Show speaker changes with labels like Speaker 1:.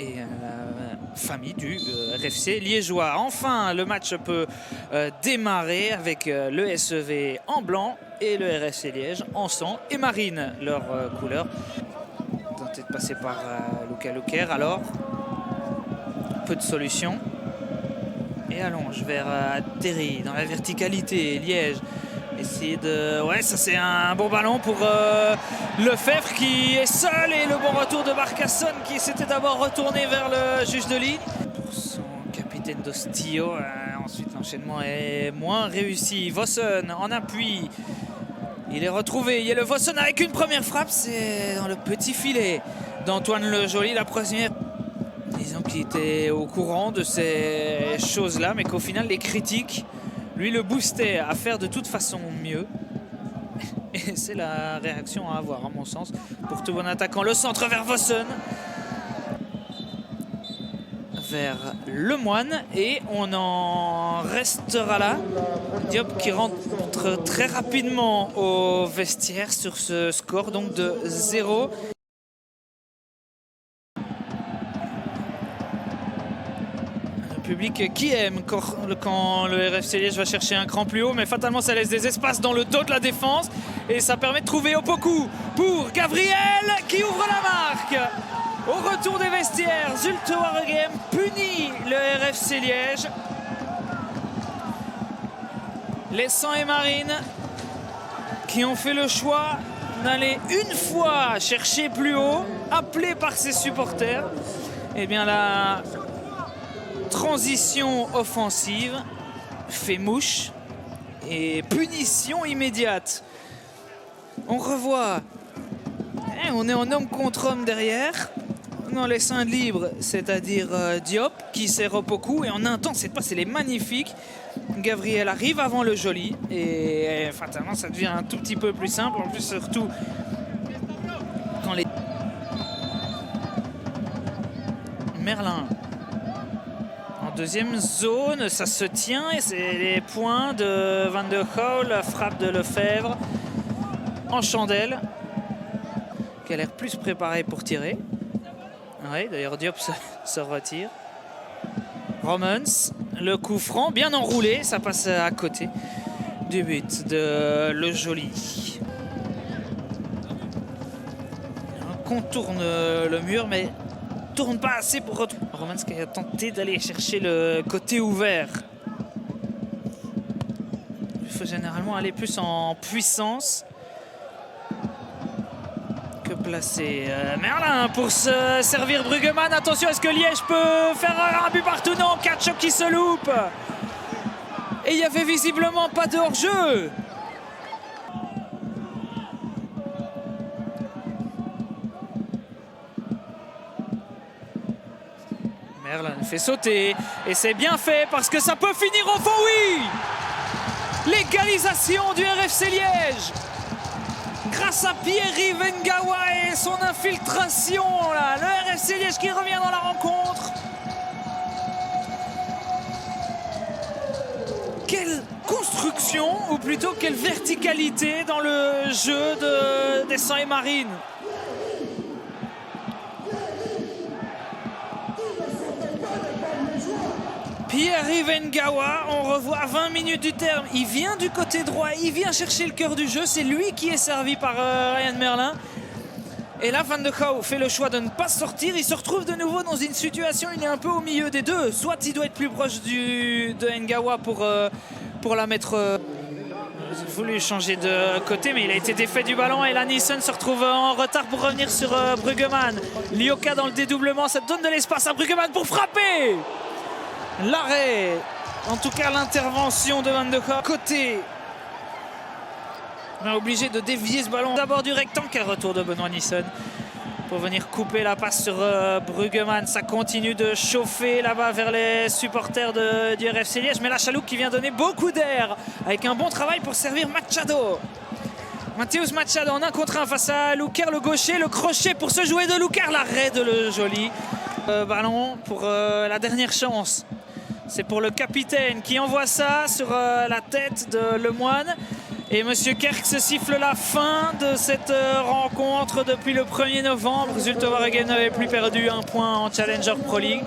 Speaker 1: et famille du RFC liégeois. Enfin, le match peut démarrer avec le SEV en blanc et le RFC Liège en sang et marine, leur couleur. Tenter de passer par Luca Luker, alors peu de solutions. Et allonge vers Terry dans la verticalité. Liège essayer de... Ouais, ça c'est un bon ballon pour Lefebvre qui est seul, et le bon retour de Barcasson qui s'était d'abord retourné vers le juge de ligne. Pour son capitaine d'Ostillo, ensuite l'enchaînement est moins réussi. Vossen en appui. Il est retrouvé. Il y a le Vossen avec une première frappe. C'est dans le petit filet d'Antoine Le Joly. La première, disons qu'il était au courant de ces choses-là, mais qu'au final, les critiques lui le boostaient à faire de toute façon mieux. Et c'est la réaction à avoir, à mon sens, pour tout bon attaquant. Le centre vers Vossen, vers Lemoine, et on en restera là. Diop qui rentre très rapidement au vestiaire sur ce score donc de 0. Le public qui aime quand le RFC Liège va chercher un cran plus haut, mais fatalement ça laisse des espaces dans le dos de la défense et ça permet de trouver Opoku pour Gabriel qui ouvre la marque. Au retour des vestiaires, Zulte Waregem punit le RFC Liège, laissant et Marine qui ont fait le choix d'aller une fois chercher plus haut, appelé par ses supporters. Et bien la transition offensive fait mouche et punition immédiate. On revoit, on est en homme contre homme derrière, dans les seins libres, c'est-à-dire Diop qui sert Opoku, et en un temps cette passe elle est magnifique. Gabriel arrive avant Le Joly et fatalement ça devient un tout petit peu plus simple, en plus surtout quand les... Merlin en deuxième zone, ça se tient et c'est les points de Van de Gaal, la frappe de Lefebvre en chandelle, qui a l'air plus préparé pour tirer. Oui, d'ailleurs Diop se retire. Romans, le coup franc bien enroulé, ça passe à côté du but de Le Joly. On contourne le mur, mais tourne pas assez pour retrouver. Romans qui a tenté d'aller chercher le côté ouvert. Il faut généralement aller plus en puissance que placer. Merlin pour se servir Bruggemann. Attention, est-ce que Liège peut faire un but partout? Non, Katchok qui se loupe. Et il n'y avait visiblement pas de hors-jeu. Merlin fait sauter et c'est bien fait parce que ça peut finir au fond, oui. L'égalisation du RFC Liège grâce à Pierre-Yves Ngawa et son infiltration là. Le RFC Liège qui revient dans la rencontre. Quelle construction, ou plutôt quelle verticalité dans le jeu des Sangs et Marine. Pierre-Yves Ngawa, on revoit 20 minutes du terme. Il vient du côté droit, il vient chercher le cœur du jeu. C'est lui qui est servi par Ryan Merlin. Et là, Van de Gaal fait le choix de ne pas sortir. Il se retrouve de nouveau dans une situation, il est un peu au milieu des deux. Soit il doit être plus proche de Ngawa pour la mettre... Il a voulu changer de côté, mais il a été défait du ballon. Et là, Nielsen se retrouve en retard pour revenir sur Bruggemann. Lyoka dans le dédoublement, ça donne de l'espace à Bruggemann pour frapper. L'arrêt, en tout cas l'intervention de Van de Gaal. Côté, on est obligé de dévier ce ballon d'abord du rectangle. Quel retour de Benoît Nielsen pour venir couper la passe sur Bruggemann. Ça continue de chauffer là-bas vers les supporters du RFC Liège. Mais la Chaloupe qui vient donner beaucoup d'air avec un bon travail pour servir Machado. Mathéus Machado en 1 contre 1 face à Luker, le gaucher, le crochet pour se jouer de Luker. L'arrêt de Le Joly. Ballon pour la dernière chance. C'est pour le capitaine qui envoie ça sur la tête de Lemoine, Et Monsieur Kerks siffle la fin de cette rencontre depuis le 1er novembre. Zulte Waregem n'avait plus perdu un point en Challenger Pro League.